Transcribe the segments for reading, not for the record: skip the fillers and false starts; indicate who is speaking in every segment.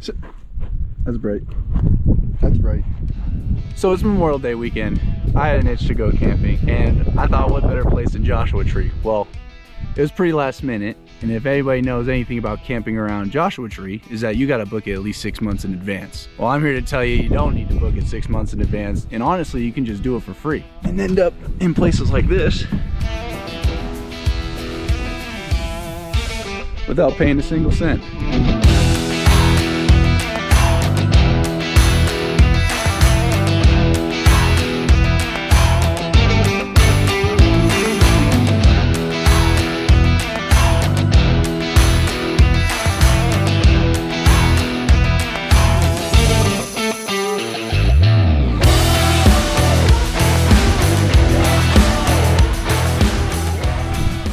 Speaker 1: So, that's bright. That's bright. So it's Memorial Day weekend. I had an itch to go camping, and I thought, what better place than Joshua Tree? Well, it was pretty last minute, and if anybody knows anything about camping around Joshua Tree, is that you gotta book it at least 6 months in advance. Well, I'm here to tell you, you don't need to book it 6 months in advance, and honestly, you can just do it for free and end up in places like this without paying a single cent.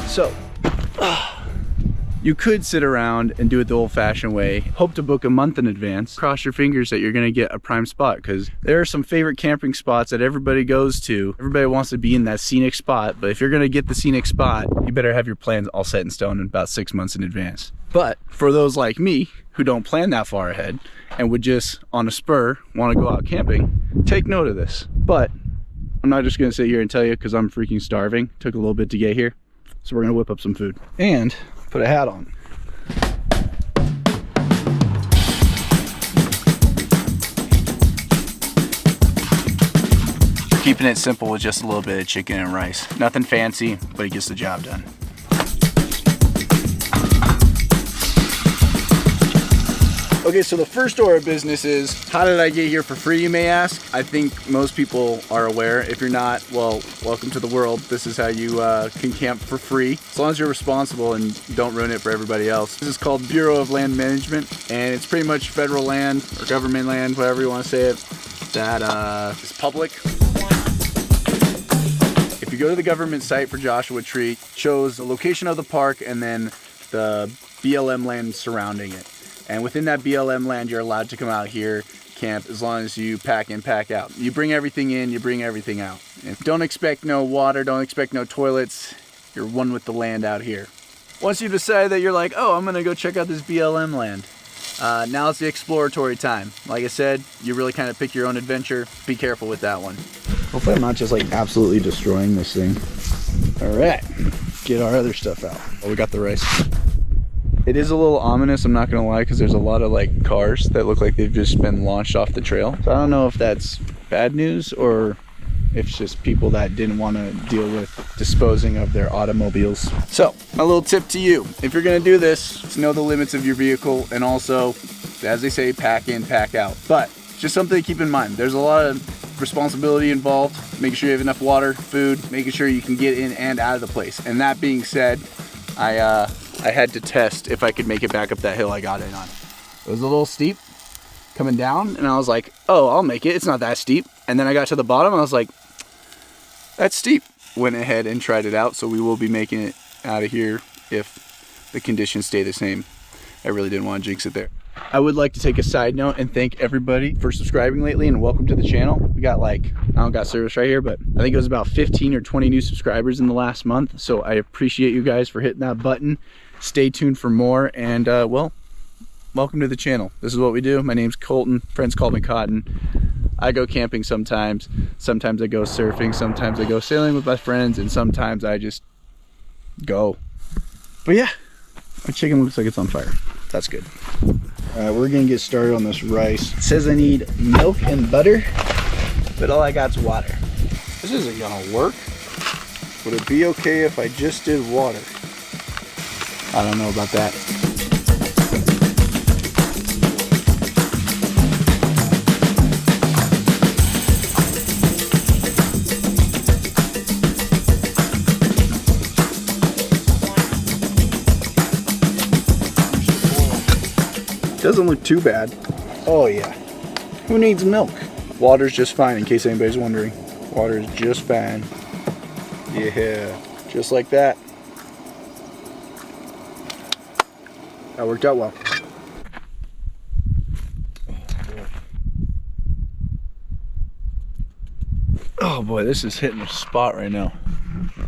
Speaker 1: So, you could sit around and do it the old-fashioned way, hope to book a month in advance, cross your fingers that you're gonna get a prime spot, because there are some favorite camping spots that everybody goes to. Everybody wants to be in that scenic spot, but if you're gonna get the scenic spot, you better have your plans all set in stone in about 6 months in advance. But for those like me, who don't plan that far ahead, and would just, on a spur, wanna go out camping, take note of this. But I'm not just gonna sit here and tell you because I'm freaking starving. Took a little bit to get here. So we're gonna whip up some food and put a hat on. Keeping it simple with just a little bit of chicken and rice. Nothing fancy, but it gets the job done. Okay, so the first order of business is, how did I get here for free, you may ask? I think most people are aware. If you're not, well, welcome to the world. This is how you can camp for free, as long as you're responsible and don't ruin it for everybody else. This is called Bureau of Land Management, and it's pretty much federal land, or government land, whatever you want to say it, that is public. If you go to the government site for Joshua Tree, it shows the location of the park and then the BLM land surrounding it. And within that BLM land, you're allowed to come out here, camp, as long as you pack in, pack out. You bring everything in, you bring everything out. And don't expect no water, don't expect no toilets. You're one with the land out here. Once you decide that you're like, oh, I'm gonna go check out this BLM land, now it's the exploratory time. Like I said, you really kind of pick your own adventure. Be careful with that one. Hopefully I'm not just like absolutely destroying this thing. All right, get our other stuff out. Oh, we got the rice. It is a little ominous, I'm not gonna lie, because there's a lot of like cars that look like they've just been launched off the trail. So I don't know if that's bad news or if it's just people that didn't want to deal with disposing of their automobiles. So my little tip to you, if you're gonna do this, know the limits of your vehicle, and also, as they say, pack in, pack out. But just something to keep in mind. There's a lot of responsibility involved, making sure you have enough water, food, making sure you can get in and out of the place. And that being said, I had to test if I could make it back up that hill I got in on. It was a little steep coming down, and I was like, oh, I'll make it. It's not that steep. And then I got to the bottom, and I was like, that's steep. Went ahead and tried it out, so we will be making it out of here if the conditions stay the same. I really didn't want to jinx it there. I would like to take a side note and thank everybody for subscribing lately, and welcome to the channel. We got like, I don't got service right here, but I think it was about 15 or 20 new subscribers in the last month. So I appreciate you guys for hitting that button. Stay tuned for more, and well, welcome to the channel. This is what we do. My name's Colton, friends call me Cotton. I go camping sometimes I go surfing, sometimes I go sailing with my friends, and sometimes I just go. But yeah, my chicken looks like it's on fire. That's good. All right, we're gonna get started on this rice. It says I need milk and butter, but all I got's water. This isn't gonna work. Would it be okay if I just did water? I don't know about that. Doesn't look too bad. Oh yeah. Who needs milk? Water's just fine, in case anybody's wondering. Water is just fine. Yeah, just like that. That worked out well. Oh boy, this is hitting a spot right now.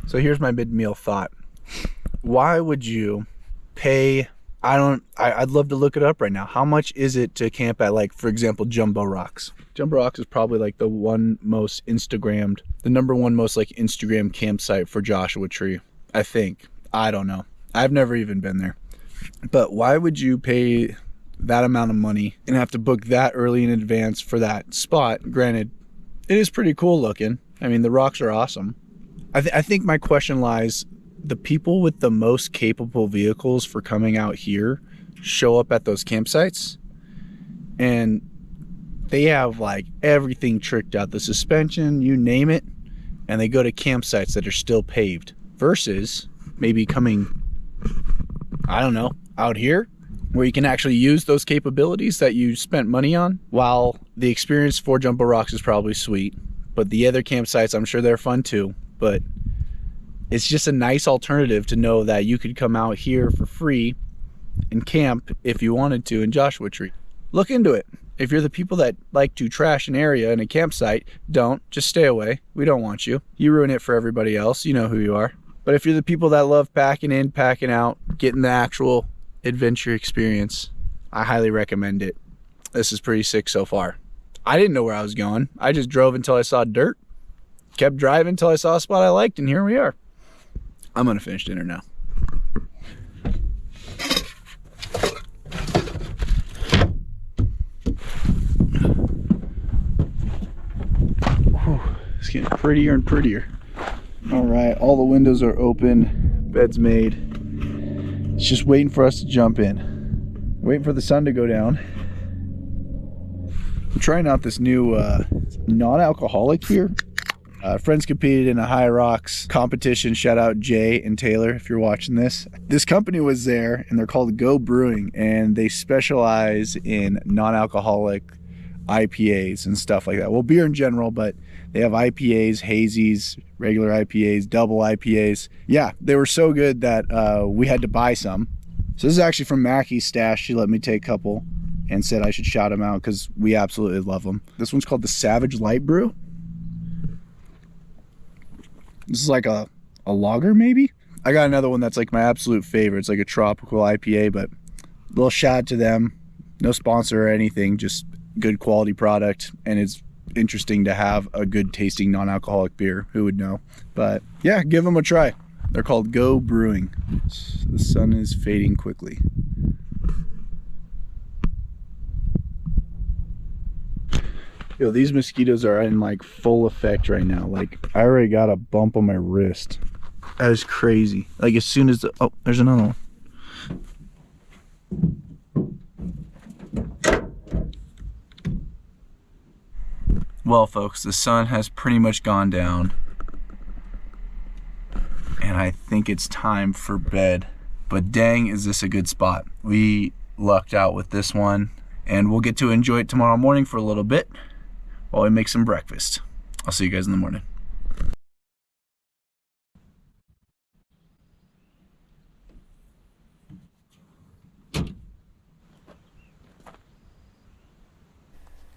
Speaker 1: So here's my mid-meal thought. Why would you pay I'd love to look it up right now. How much is it to camp at, like, for example, Jumbo Rocks? Jumbo Rocks is probably like the number one most like Instagram campsite for Joshua Tree, I think. I don't know. I've never even been there. But why would you pay that amount of money and have to book that early in advance for that spot? Granted, it is pretty cool looking. I mean, the rocks are awesome. I think my question lies, the people with the most capable vehicles for coming out here show up at those campsites and they have like everything tricked out, the suspension, you name it, and they go to campsites that are still paved versus maybe coming, I don't know, out here where you can actually use those capabilities that you spent money on. While the experience for Jumbo Rocks is probably sweet, but the other campsites, I'm sure they're fun too, but it's just a nice alternative to know that you could come out here for free and camp if you wanted to in Joshua Tree. Look into it. If you're the people that like to trash an area in a campsite, don't. Just stay away. We don't want you. You ruin it for everybody else. You know who you are. But if you're the people that love packing in, packing out, getting the actual adventure experience, I highly recommend it. This is pretty sick so far. I didn't know where I was going. I just drove until I saw dirt, kept driving until I saw a spot I liked, and here we are. I'm gonna finish dinner now. Whew, it's getting prettier and prettier. All right, all the windows are open, bed's made. It's just waiting for us to jump in. Waiting for the sun to go down. I'm trying out this new non-alcoholic beer. Friends competed in a High Rocks competition. Shout out Jay and Taylor if you're watching this. This company was there and they're called Go Brewing, and they specialize in non-alcoholic IPAs and stuff like that. Well, beer in general, but they have IPAs, hazies, regular IPAs, double IPAs. Yeah, they were so good that we had to buy some. So this is actually from Mackie's stash. She let me take a couple and said I should shout them out because we absolutely love them. This one's called the Savage Light Brew. This is like a lager maybe. I got another one that's like my absolute favorite. It's like a tropical IPA, but a little shout out to them. No sponsor or anything, just good quality product, and it's interesting to have a good tasting non-alcoholic beer. Who would know? But yeah, give them a try. They're called Go Brewing. The sun is fading quickly. Yo, these mosquitoes are in like full effect right now. Like, I already got a bump on my wrist. That is crazy. Like, as soon as oh, there's another one. Well, folks, the sun has pretty much gone down, and I think it's time for bed. But dang, is this a good spot. We lucked out with this one, and we'll get to enjoy it tomorrow morning for a little bit while we make some breakfast. I'll see you guys in the morning.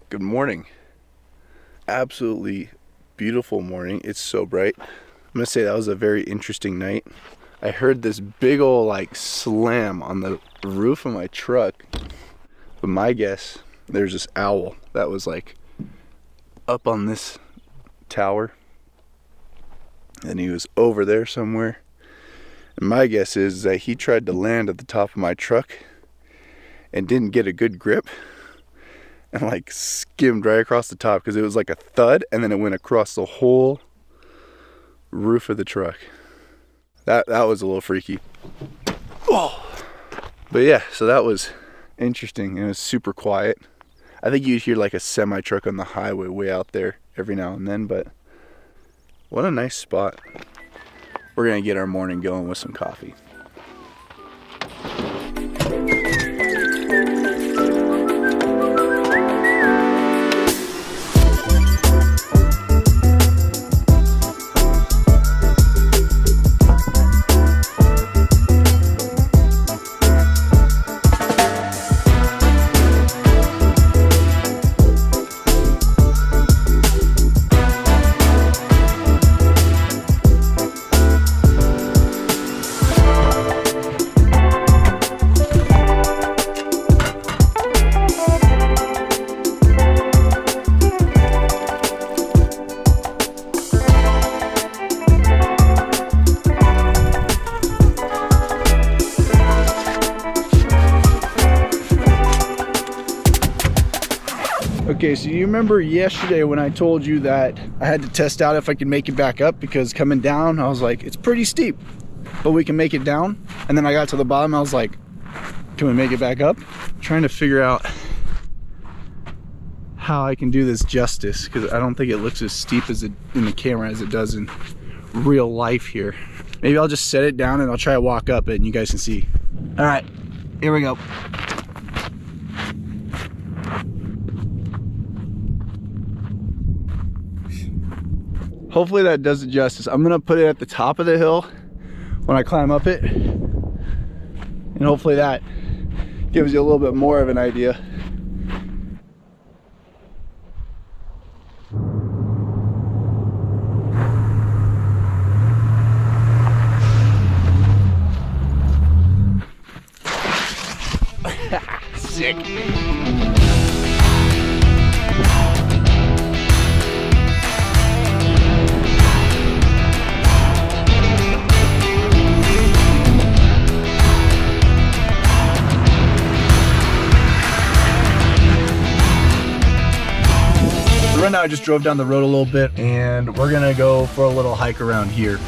Speaker 1: Good morning. Absolutely beautiful morning. It's so bright. I'm gonna say that was a very interesting night. I heard this big old like slam on the roof of my truck, but my guess, there's this owl that was like up on this tower, and he was over there somewhere, and my guess is that he tried to land at the top of my truck and didn't get a good grip and like skimmed right across the top, because it was like a thud and then it went across the whole roof of the truck. That was a little freaky. Oh, but yeah, so that was interesting, and it was super quiet. I think you'd hear like a semi truck on the highway way out there every now and then, but what a nice spot. We're gonna get our morning going with some coffee. Okay, so you remember yesterday when I told you that I had to test out if I could make it back up, because coming down I was like, it's pretty steep, but we can make it down. And then I got to the bottom, I was like, can we make it back up? I'm trying to figure out how I can do this justice, because I don't think it looks as steep as it in the camera as it does in real life here. Maybe I'll just set it down and I'll try to walk up it and you guys can see. All right, here we go. Hopefully that does it justice. I'm gonna put it at the top of the hill when I climb up it, and hopefully that gives you a little bit more of an idea. Sick. Right now I just drove down the road a little bit and we're gonna go for a little hike around here.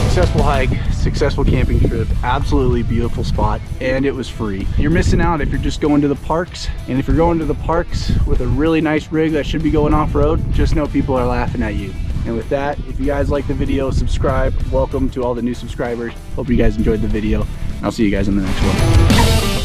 Speaker 1: Successful hike, successful camping trip, absolutely beautiful spot, and it was free. You're missing out if you're just going to the parks, and if you're going to the parks with a really nice rig that should be going off-road, just know people are laughing at you. And with that, if you guys like the video, subscribe. Welcome to all the new subscribers. Hope you guys enjoyed the video. I'll see you guys in the next one.